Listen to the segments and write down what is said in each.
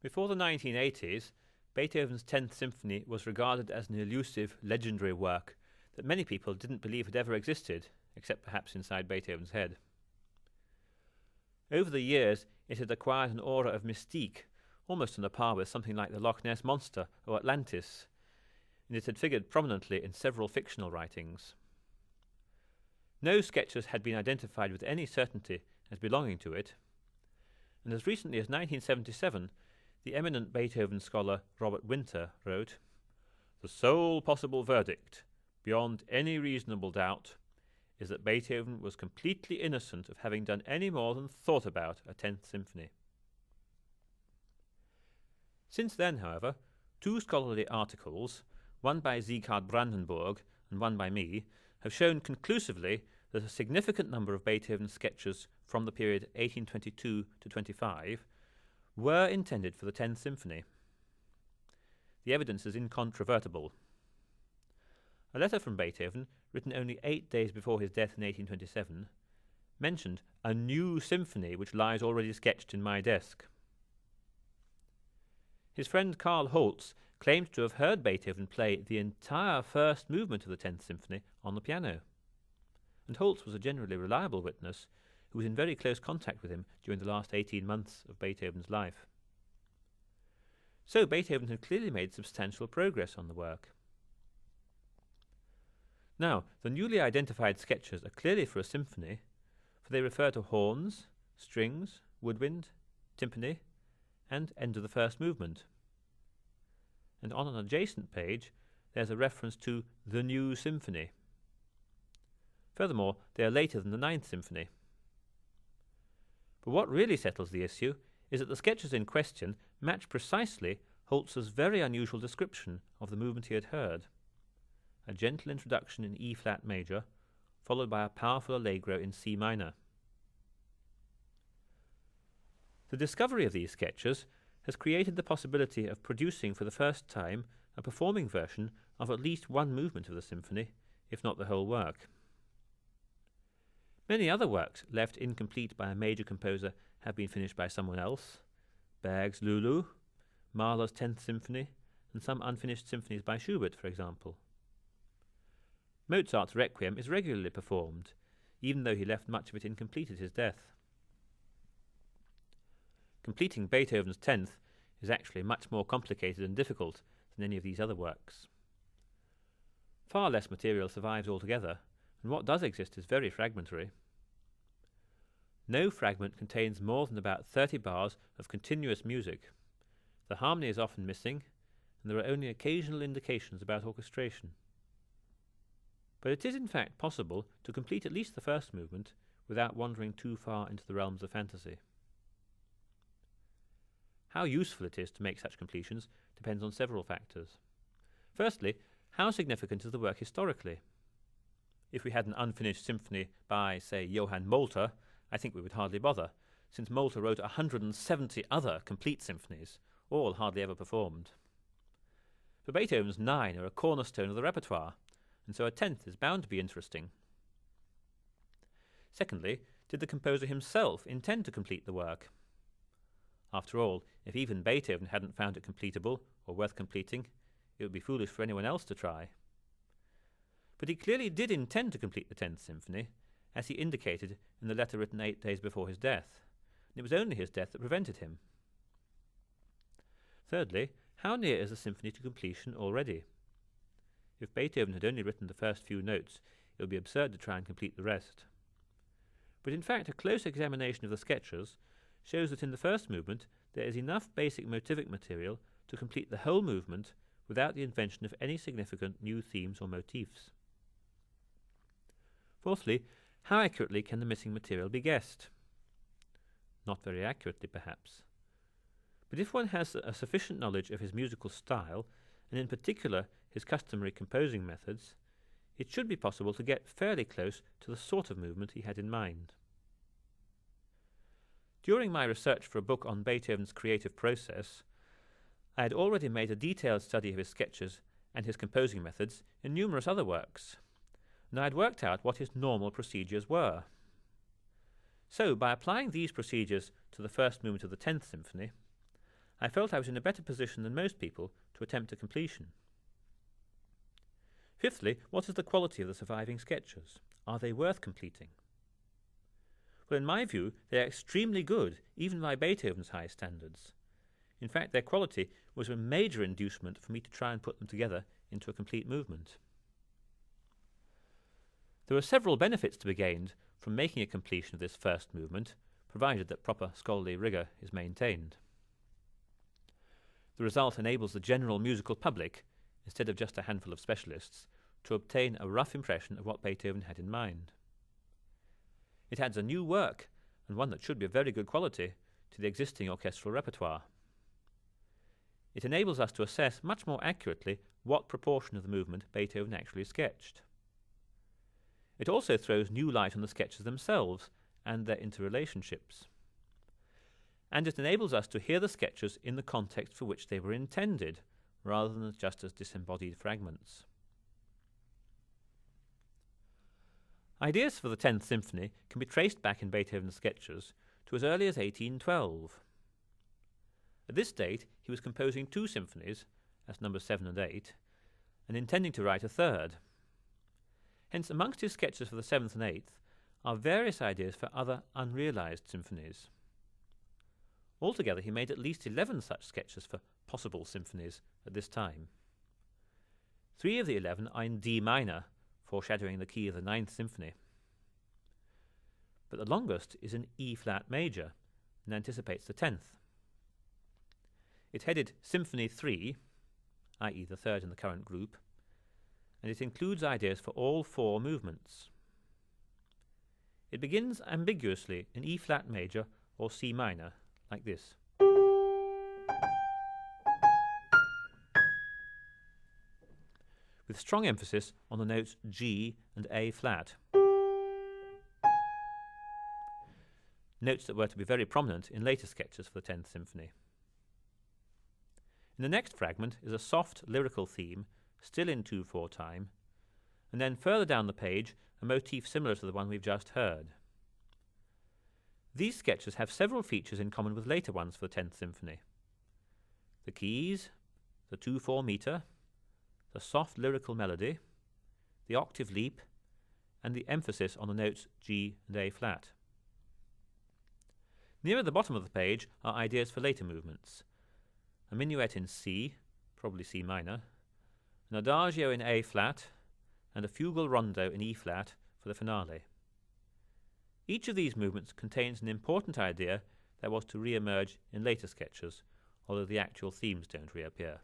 Before the 1980s, Beethoven's 10th Symphony was regarded as an elusive, legendary work that many people didn't believe had ever existed, except perhaps inside Beethoven's head. Over the years, it had acquired an aura of mystique, almost on a par with something like the Loch Ness Monster or Atlantis, and it had figured prominently in several fictional writings. No sketches had been identified with any certainty as belonging to it, and as recently as 1977, the eminent Beethoven scholar Robert Winter wrote, "The sole possible verdict, beyond any reasonable doubt, is that Beethoven was completely innocent of having done any more than thought about a 10th Symphony." Since then, however, two scholarly articles, one by Sieghard Brandenburg and one by me, have shown conclusively that a significant number of Beethoven's sketches from the period 1822 to 25 were intended for the 10th Symphony. The evidence is incontrovertible. A letter from Beethoven, written only 8 days before his death in 1827, mentioned a new symphony which lies already sketched in my desk. His friend Karl Holz claimed to have heard Beethoven play the entire first movement of the 10th Symphony on the piano, and Holz was a generally reliable witness who was in very close contact with him during the last 18 months of Beethoven's life. So Beethoven had clearly made substantial progress on the work. Now, the newly identified sketches are clearly for a symphony, for they refer to horns, strings, woodwind, timpani, and end of the first movement. And on an adjacent page, there's a reference to the new symphony. Furthermore, they are later than the 9th Symphony. But what really settles the issue is that the sketches in question match precisely Holz's very unusual description of the movement he had heard. A gentle introduction in E-flat major, followed by a powerful allegro in C minor. The discovery of these sketches has created the possibility of producing for the first time a performing version of at least one movement of the symphony, if not the whole work. Many other works left incomplete by a major composer have been finished by someone else: Berg's Lulu, Mahler's 10th Symphony, and some unfinished symphonies by Schubert, for example. Mozart's Requiem is regularly performed, even though he left much of it incomplete at his death. Completing Beethoven's 10th is actually much more complicated and difficult than any of these other works. Far less material survives altogether, and what does exist is very fragmentary. No fragment contains more than about 30 bars of continuous music. The harmony is often missing, and there are only occasional indications about orchestration. But it is in fact possible to complete at least the first movement without wandering too far into the realms of fantasy. How useful it is to make such completions depends on several factors. Firstly, how significant is the work historically? If we had an unfinished symphony by, say, Johann Molter, I think we would hardly bother, since Molter wrote 170 other complete symphonies, all hardly ever performed. But Beethoven's 9 are a cornerstone of the repertoire, and so a 10th is bound to be interesting. Secondly, did the composer himself intend to complete the work? After all, if even Beethoven hadn't found it completable or worth completing, it would be foolish for anyone else to try. But he clearly did intend to complete the 10th Symphony, as he indicated in the letter written 8 days before his death, and it was only his death that prevented him. Thirdly, how near is the symphony to completion already? If Beethoven had only written the first few notes, it would be absurd to try and complete the rest. But in fact, a close examination of the sketches shows that in the first movement there is enough basic motivic material to complete the whole movement without the invention of any significant new themes or motifs. Fourthly, how accurately can the missing material be guessed? Not very accurately, perhaps. But if one has a sufficient knowledge of his musical style, and in particular his customary composing methods, it should be possible to get fairly close to the sort of movement he had in mind. During my research for a book on Beethoven's creative process, I had already made a detailed study of his sketches and his composing methods in numerous other works, and I had worked out what his normal procedures were. So, by applying these procedures to the first movement of the 10th Symphony, I felt I was in a better position than most people to attempt a completion. Fifthly, what is the quality of the surviving sketches? Are they worth completing? Well, in my view, they are extremely good, even by Beethoven's high standards. In fact, their quality was a major inducement for me to try and put them together into a complete movement. There are several benefits to be gained from making a completion of this first movement, provided that proper scholarly rigour is maintained. The result enables the general musical public, instead of just a handful of specialists, to obtain a rough impression of what Beethoven had in mind. It adds a new work, and one that should be of very good quality, to the existing orchestral repertoire. It enables us to assess much more accurately what proportion of the movement Beethoven actually sketched. It also throws new light on the sketches themselves and their interrelationships. And it enables us to hear the sketches in the context for which they were intended, rather than just as disembodied fragments. Ideas for the 10th Symphony can be traced back in Beethoven's sketches to as early as 1812. At this date, he was composing 2 symphonies, as numbers 7 and 8, and intending to write a third. Hence, amongst his sketches for the 7th and 8th are various ideas for other unrealized symphonies. Altogether, he made at least 11 such sketches for possible symphonies at this time. 3 of the 11 are in D minor, foreshadowing the key of the 9th Symphony. But the longest is in E-flat major, and anticipates the 10th. It's headed Symphony 3, i.e. the third in the current group, and it includes ideas for all 4 movements. It begins ambiguously in E-flat major or C minor, like this. With strong emphasis on the notes G and A flat. Notes that were to be very prominent in later sketches for the 10th Symphony. In the next fragment is a soft lyrical theme, still in 2/4 time, and then further down the page a motif similar to the one we've just heard. These sketches have several features in common with later ones for the 10th Symphony. The keys, the 2/4 meter, the soft lyrical melody, the octave leap, and the emphasis on the notes G and A flat. Nearer the bottom of the page are ideas for later movements. A minuet in C, probably C minor, an adagio in A flat, and a fugal rondo in E flat for the finale. Each of these movements contains an important idea that was to re-emerge in later sketches, although the actual themes don't reappear.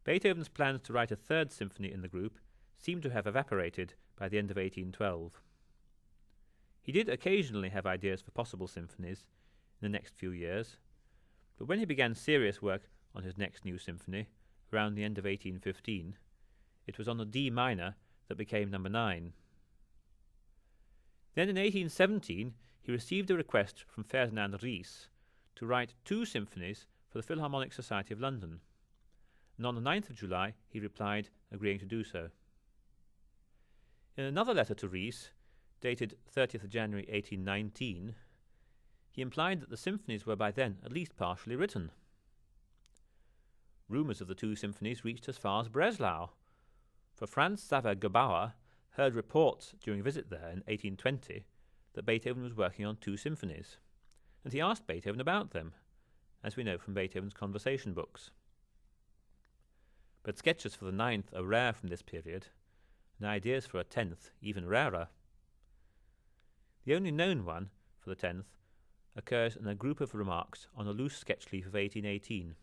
Beethoven's plans to write a 3rd symphony in the group seem to have evaporated by the end of 1812. He did occasionally have ideas for possible symphonies in the next few years, but when he began serious work on his next new symphony, around the end of 1815, it was on the D minor that became number 9. Then in 1817 he received a request from Ferdinand Ries to write 2 symphonies for the Philharmonic Society of London, and on the 9th of July he replied, agreeing to do so. In another letter to Ries, dated 30th of January 1819, he implied that the symphonies were by then at least partially written. Rumours of the 2 symphonies reached as far as Breslau, for Franz Xaver Gebauer heard reports during a visit there in 1820 that Beethoven was working on 2 symphonies, and he asked Beethoven about them, as we know from Beethoven's conversation books. But sketches for the 9th are rare from this period, and ideas for a 10th even rarer. The only known one, for the 10th, occurs in a group of remarks on a loose sketch leaf of 1818.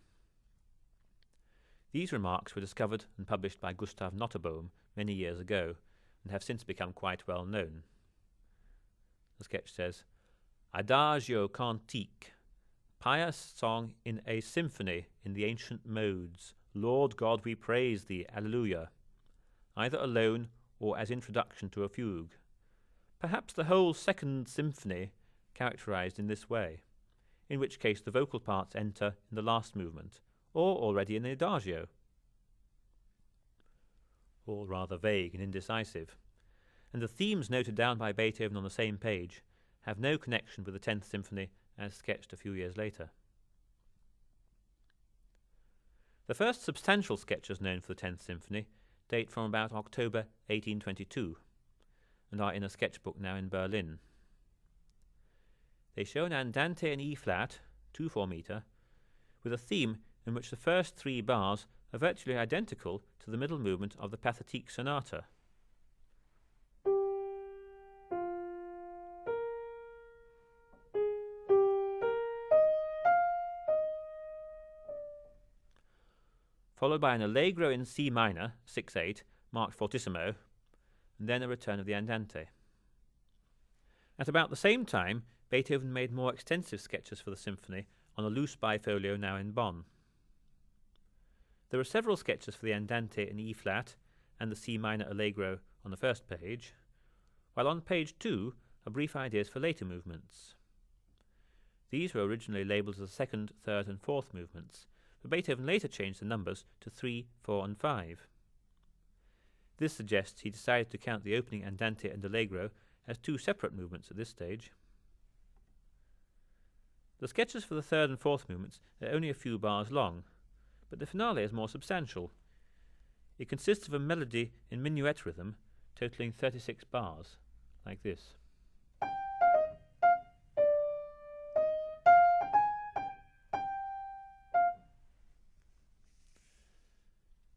These remarks were discovered and published by Gustav Nottebohm many years ago, and have since become quite well known. The sketch says, Adagio cantique, pious song in a symphony in the ancient modes, Lord God we praise thee, Alleluia, either alone or as introduction to a fugue. Perhaps the whole 2nd symphony characterized in this way, in which case the vocal parts enter in the last movement, or already in the adagio. All rather vague and indecisive, and the themes noted down by Beethoven on the same page have no connection with the 10th Symphony as sketched a few years later. The first substantial sketches known for the 10th Symphony date from about October 1822 and are in a sketchbook now in Berlin. They show an andante in E-flat, 2/4 meter, with a theme in which the first 3 bars are virtually identical to the middle movement of the Pathetique Sonata. Followed by an allegro in C minor, 6/8, marked fortissimo, and then a return of the andante. At about the same time, Beethoven made more extensive sketches for the symphony on a loose bifolio now in Bonn. There are several sketches for the andante in E-flat and the C minor allegro on the first page, while on page 2 are brief ideas for later movements. These were originally labelled as the 2nd, 3rd and 4th movements, but Beethoven later changed the numbers to 3, 4 and 5. This suggests he decided to count the opening andante and allegro as 2 separate movements at this stage. The sketches for the 3rd and 4th movements are only a few bars long, but the finale is more substantial. It consists of a melody in minuet rhythm totaling 36 bars, like this.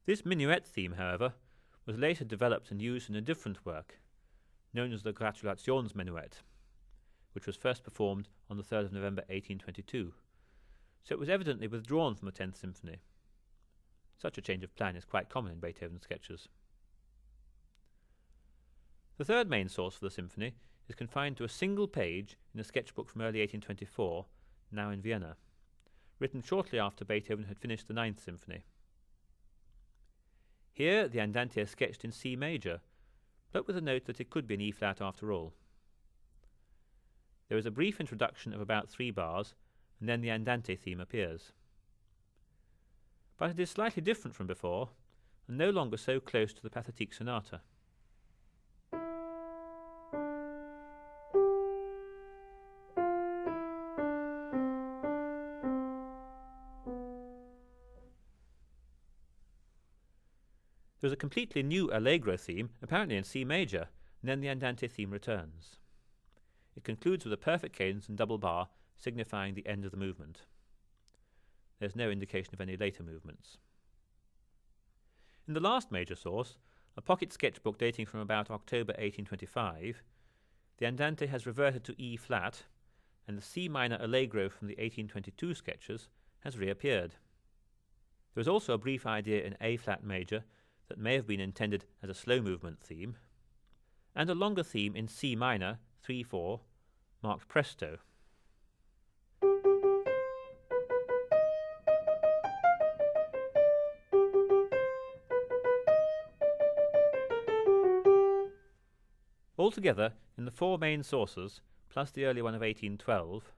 This minuet theme, however, was later developed and used in a different work, known as the Gratulationsmenuett, which was first performed on the 3rd of November 1822, so it was evidently withdrawn from the 10th Symphony. Such a change of plan is quite common in Beethoven's sketches. The third main source for the symphony is confined to a single page in a sketchbook from early 1824, now in Vienna, written shortly after Beethoven had finished the 9th Symphony. Here the andante is sketched in C major, but with a note that it could be an E-flat after all. There is a brief introduction of about 3 bars, and then the andante theme appears. But it is slightly different from before, and no longer so close to the Pathetique Sonata. There is a completely new allegro theme, apparently in C major, and then the andante theme returns. It concludes with a perfect cadence and double bar, signifying the end of the movement. There is no indication of any later movements. In the last major source, a pocket sketchbook dating from about October 1825, the andante has reverted to E-flat, and the C minor allegro from the 1822 sketches has reappeared. There is also a brief idea in A-flat major that may have been intended as a slow movement theme, and a longer theme in C minor, 3/4, marked presto. Altogether, in the 4 main sources, plus the early one of 1812,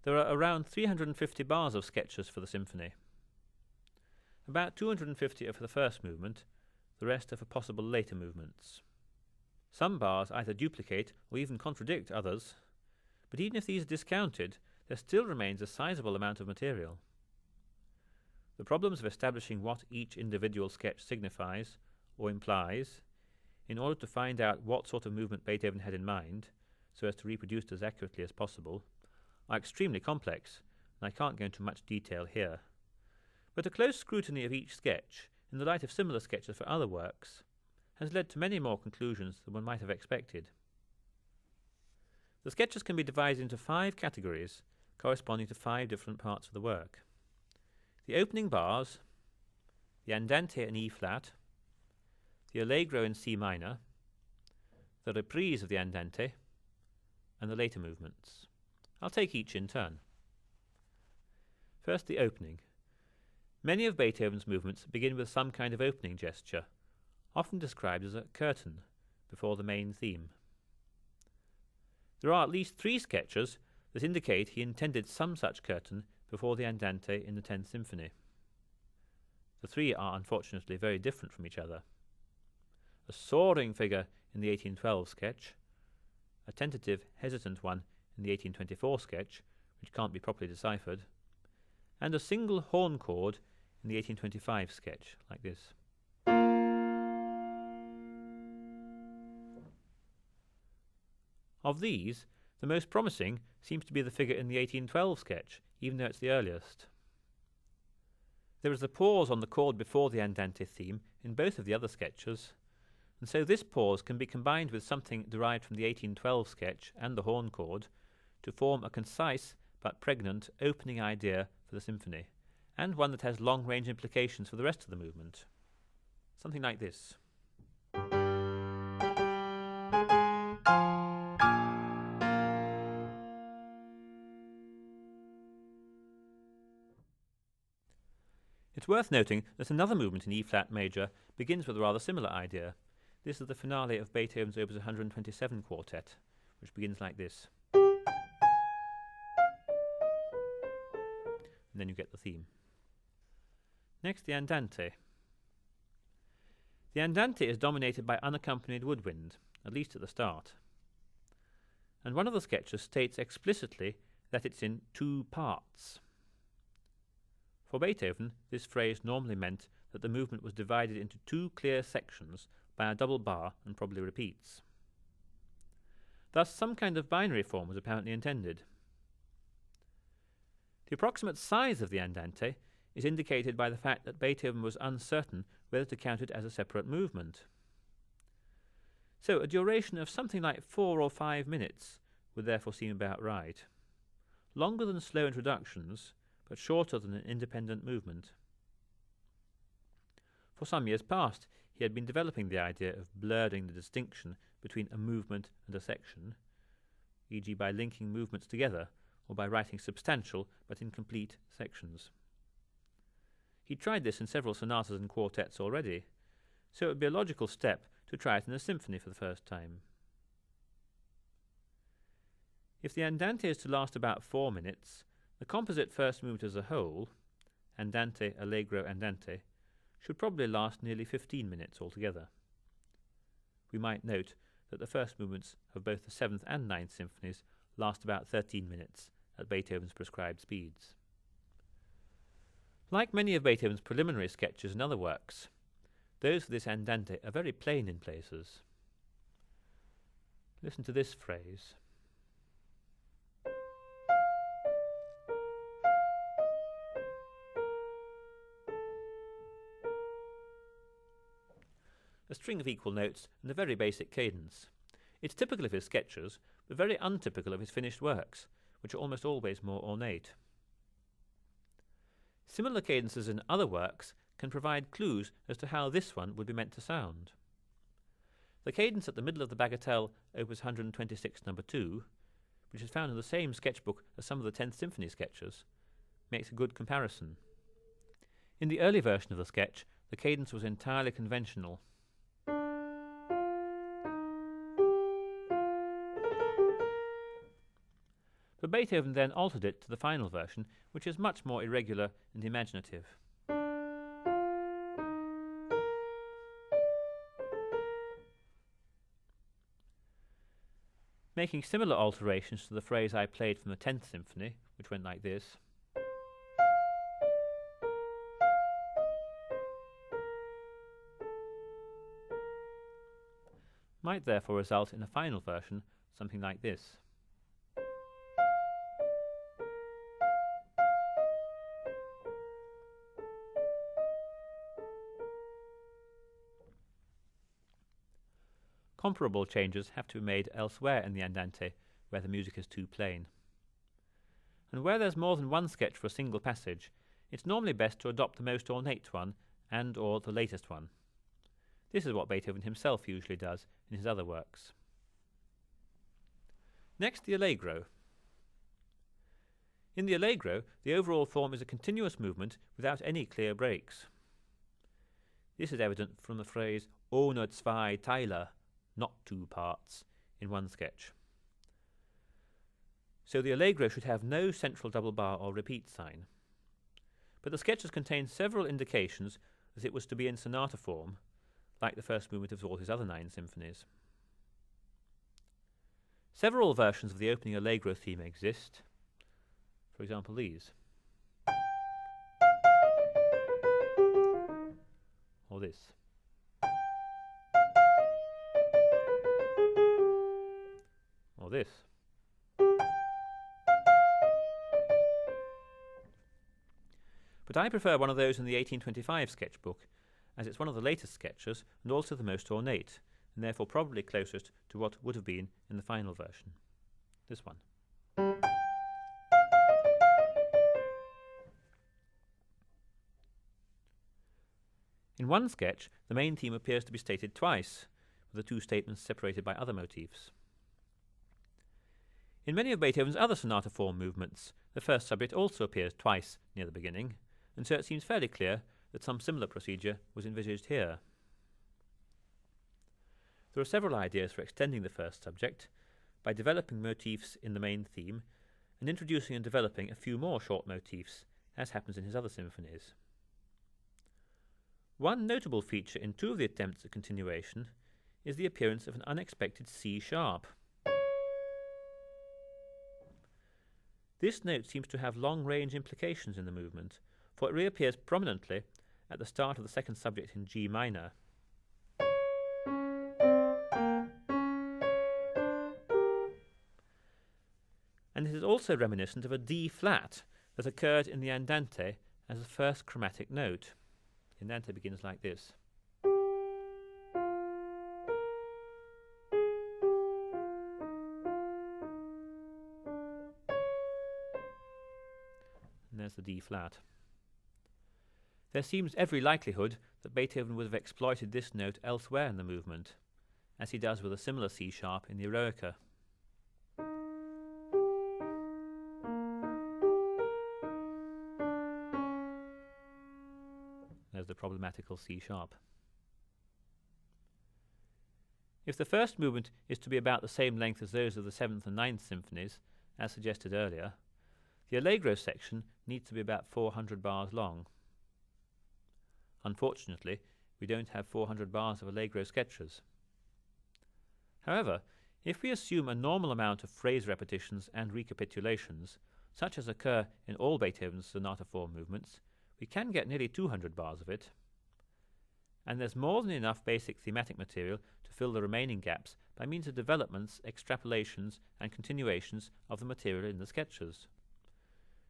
there are around 350 bars of sketches for the symphony. About 250 are for the first movement, the rest are for possible later movements. Some bars either duplicate or even contradict others, but even if these are discounted, there still remains a sizable amount of material. The problems of establishing what each individual sketch signifies or implies, in order to find out what sort of movement Beethoven had in mind, so as to reproduce it as accurately as possible, are extremely complex, and I can't go into much detail here. But a close scrutiny of each sketch, in the light of similar sketches for other works, has led to many more conclusions than one might have expected. The sketches can be divided into 5 categories, corresponding to 5 different parts of the work. The opening bars, the andante in E-flat, the allegro in C minor, the reprise of the andante, and the later movements. I'll take each in turn. First, the opening. Many of Beethoven's movements begin with some kind of opening gesture, often described as a curtain, before the main theme. There are at least 3 sketches that indicate he intended some such curtain before the andante in the 10th Symphony. The 3 are unfortunately very different from each other. A soaring figure in the 1812 sketch, a tentative, hesitant one in the 1824 sketch, which can't be properly deciphered, and a single horn chord in the 1825 sketch, like this. Of these, the most promising seems to be the figure in the 1812 sketch, even though it's the earliest. There is a pause on the chord before the andante theme in both of the other sketches, and so this pause can be combined with something derived from the 1812 sketch and the horn chord to form a concise but pregnant opening idea for the symphony, and one that has long-range implications for the rest of the movement. Something like this. It's worth noting that another movement in E-flat major begins with a rather similar idea. This is the finale of Beethoven's Opus 127 quartet, which begins like this. And then you get the theme. Next, the andante. The andante is dominated by unaccompanied woodwind, at least at the start. And one of the sketches states explicitly that it's in 2 parts. For Beethoven, this phrase normally meant that the movement was divided into 2 clear sections by a double bar and probably repeats. Thus, some kind of binary form was apparently intended. The approximate size of the andante is indicated by the fact that Beethoven was uncertain whether to count it as a separate movement. So a duration of something like 4 or 5 minutes would therefore seem about right. Longer than slow introductions, but shorter than an independent movement. For some years past, he had been developing the idea of blurring the distinction between a movement and a section, e.g. by linking movements together, or by writing substantial but incomplete sections. He tried this in several sonatas and quartets already, so it would be a logical step to try it in a symphony for the first time. If the andante is to last about 4 minutes, the composite first movement as a whole, andante, allegro, andante, should probably last nearly 15 minutes altogether. We might note that the first movements of both the 7th and 9th symphonies last about 13 minutes at Beethoven's prescribed speeds. Like many of Beethoven's preliminary sketches and other works, those for this andante are very plain in places. Listen to this phrase. A string of equal notes and a very basic cadence. It's typical of his sketches, but very untypical of his finished works, which are almost always more ornate. Similar cadences in other works can provide clues as to how this one would be meant to sound. The cadence at the middle of the bagatelle, Opus 126 No. 2, which is found in the same sketchbook as some of the 10th Symphony sketches, makes a good comparison. In the early version of the sketch, the cadence was entirely conventional. But Beethoven then altered it to the final version, which is much more irregular and imaginative. Making similar alterations to the phrase I played from the 10th Symphony, which went like this. Might therefore result in a final version something like this. Comparable changes have to be made elsewhere in the andante, where the music is too plain. And where there's more than one sketch for a single passage, it's normally best to adopt the most ornate one and or the latest one. This is what Beethoven himself usually does in his other works. Next, the allegro. In the allegro, the overall form is a continuous movement without any clear breaks. This is evident from the phrase ohne zwei Teile, not 2 parts, in one sketch. So the allegro should have no central double bar or repeat sign. But the sketches contain several indications that it was to be in sonata form, like the first movement of all his other 9 symphonies. Several versions of the opening allegro theme exist. For example, these. Or this. Or this. But I prefer one of those in the 1825 sketchbook, as it's one of the latest sketches and also the most ornate, and therefore probably closest to what would have been in the final version. This one. In one sketch, the main theme appears to be stated twice, with the two statements separated by other motifs. In many of Beethoven's other sonata form movements, the first subject also appears twice near the beginning, and so it seems fairly clear that some similar procedure was envisaged here. There are several ideas for extending the first subject by developing motifs in the main theme and introducing and developing a few more short motifs, as happens in his other symphonies. One notable feature in two of the attempts at continuation is the appearance of an unexpected C sharp. This note seems to have long-range implications in the movement, for it reappears prominently at the start of the second subject in G minor. And it is also reminiscent of a D flat that occurred in the andante as the first chromatic note. The andante begins like this. And there's the D flat. There seems every likelihood that Beethoven would have exploited this note elsewhere in the movement, as he does with a similar C sharp in the Eroica. There's the problematical C sharp. If the first movement is to be about the same length as those of the 7th and 9th symphonies, as suggested earlier, the allegro section needs to be about 400 bars long. Unfortunately, we don't have 400 bars of allegro sketches. However, if we assume a normal amount of phrase repetitions and recapitulations, such as occur in all Beethoven's sonata form movements, we can get nearly 200 bars of it. And there's more than enough basic thematic material to fill the remaining gaps by means of developments, extrapolations, and continuations of the material in the sketches.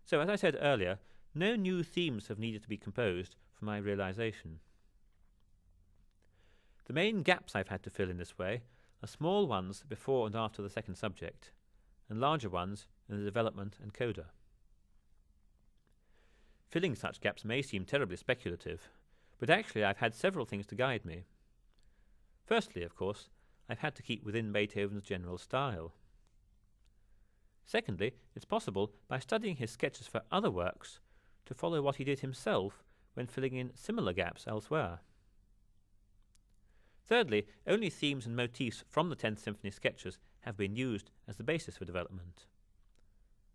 So, as I said earlier, no new themes have needed to be composed for my realization. The main gaps I've had to fill in this way are small ones before and after the second subject, and larger ones in the development and coda. Filling such gaps may seem terribly speculative, but actually I've had several things to guide me. Firstly, of course, I've had to keep within Beethoven's general style. Secondly, it's possible, by studying his sketches for other works, to follow what he did himself when filling in similar gaps elsewhere. Thirdly, only themes and motifs from the 10th Symphony sketches have been used as the basis for development.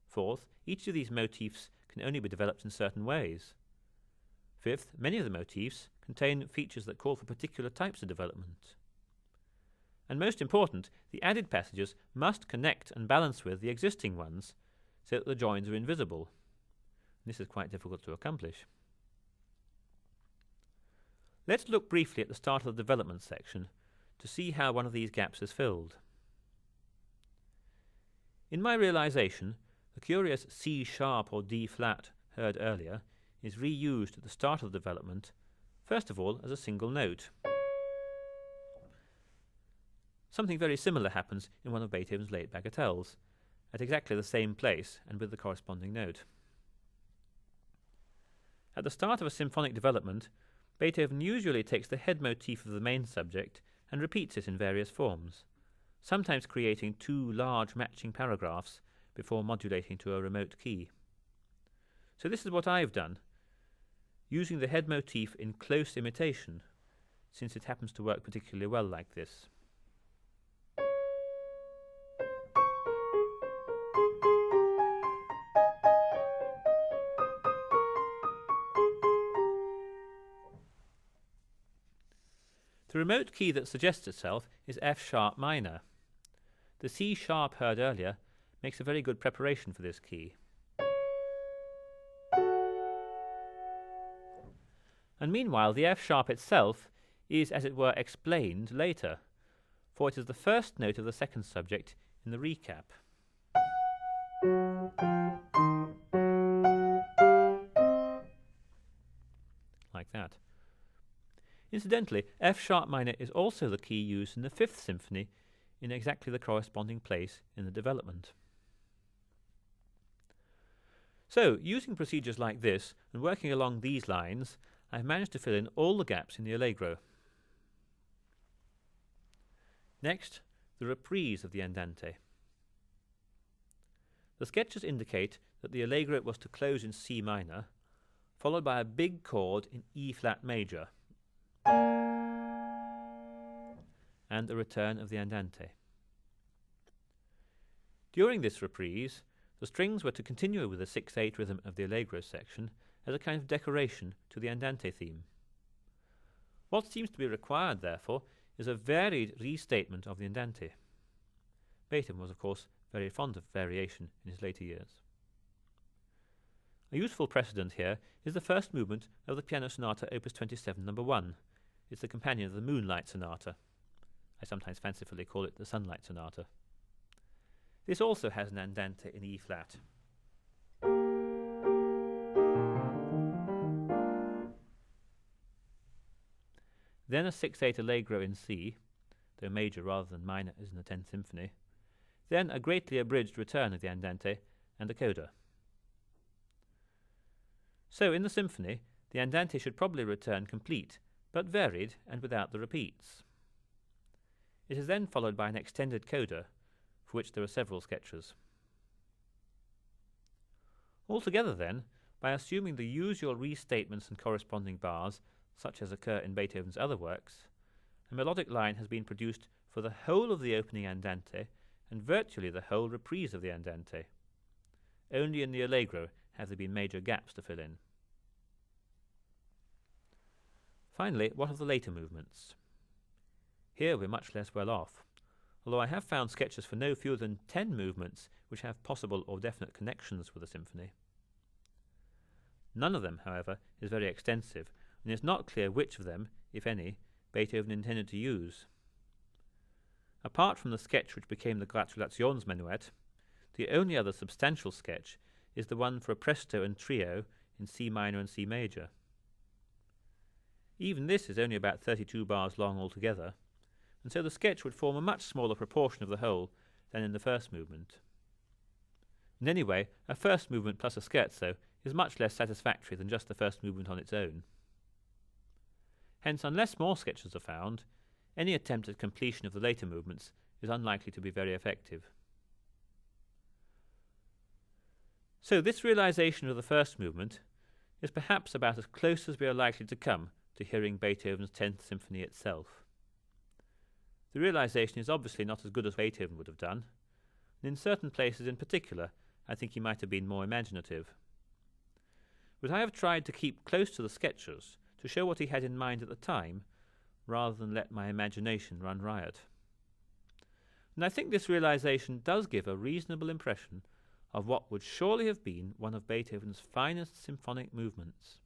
Fourth, each of these motifs can only be developed in certain ways. Fifth, many of the motifs contain features that call for particular types of development. And most important, the added passages must connect and balance with the existing ones so that the joins are invisible. This is quite difficult to accomplish. Let's look briefly at the start of the development section to see how one of these gaps is filled. In my realization, the curious C sharp or D flat heard earlier is reused at the start of the development, first of all as a single note. Something very similar happens in one of Beethoven's late bagatelles, at exactly the same place and with the corresponding note. At the start of a symphonic development, Beethoven usually takes the head motif of the main subject and repeats it in various forms, sometimes creating two large matching paragraphs before modulating to a remote key. So this is what I've done, using the head motif in close imitation, since it happens to work particularly well like this. The remote key that suggests itself is F sharp minor. The C sharp heard earlier makes a very good preparation for this key. And meanwhile, the F sharp itself is, as it were, explained later, for it is the first note of the second subject in the recap. Like that. Incidentally, F sharp minor is also the key used in the Fifth Symphony in exactly the corresponding place in the development. So, using procedures like this and working along these lines, I've managed to fill in all the gaps in the Allegro. Next, the reprise of the Andante. The sketches indicate that the Allegro was to close in C minor, followed by a big chord in E flat major, and a return of the Andante. During this reprise, the strings were to continue with the 6/8 rhythm of the Allegro section as a kind of decoration to the Andante theme. What seems to be required, therefore, is a varied restatement of the Andante. Beethoven was, of course, very fond of variation in his later years. A useful precedent here is the first movement of the Piano Sonata Opus 27 No. 1. It's the companion of the Moonlight Sonata. I sometimes fancifully call it the Sunlight Sonata. This also has an Andante in E flat. Then a 6/8 Allegro in C, though major rather than minor as in the 10th Symphony. Then a greatly abridged return of the Andante and a coda. So in the symphony, the Andante should probably return complete, but varied and without the repeats. It is then followed by an extended coda, for which there are several sketches. Altogether then, by assuming the usual restatements and corresponding bars, such as occur in Beethoven's other works, a melodic line has been produced for the whole of the opening Andante and virtually the whole reprise of the Andante. Only in the Allegro have there been major gaps to fill in. Finally, what of the later movements? Here we're much less well off, although I have found sketches for no fewer than 10 movements which have possible or definite connections with the symphony. None of them, however, is very extensive, and it's not clear which of them, if any, Beethoven intended to use. Apart from the sketch which became the Gratulations Menuet, the only other substantial sketch is the one for a presto and trio in C minor and C major. Even this is only about 32 bars long altogether, and so the sketch would form a much smaller proportion of the whole than in the first movement. And anyway, a first movement plus a scherzo is much less satisfactory than just the first movement on its own. Hence, unless more sketches are found, any attempt at completion of the later movements is unlikely to be very effective. So this realization of the first movement is perhaps about as close as we are likely to come to hearing Beethoven's 10th Symphony itself. The realization is obviously not as good as Beethoven would have done, and in certain places in particular I think he might have been more imaginative. But I have tried to keep close to the sketches to show what he had in mind at the time, rather than let my imagination run riot. And I think this realization does give a reasonable impression of what would surely have been one of Beethoven's finest symphonic movements.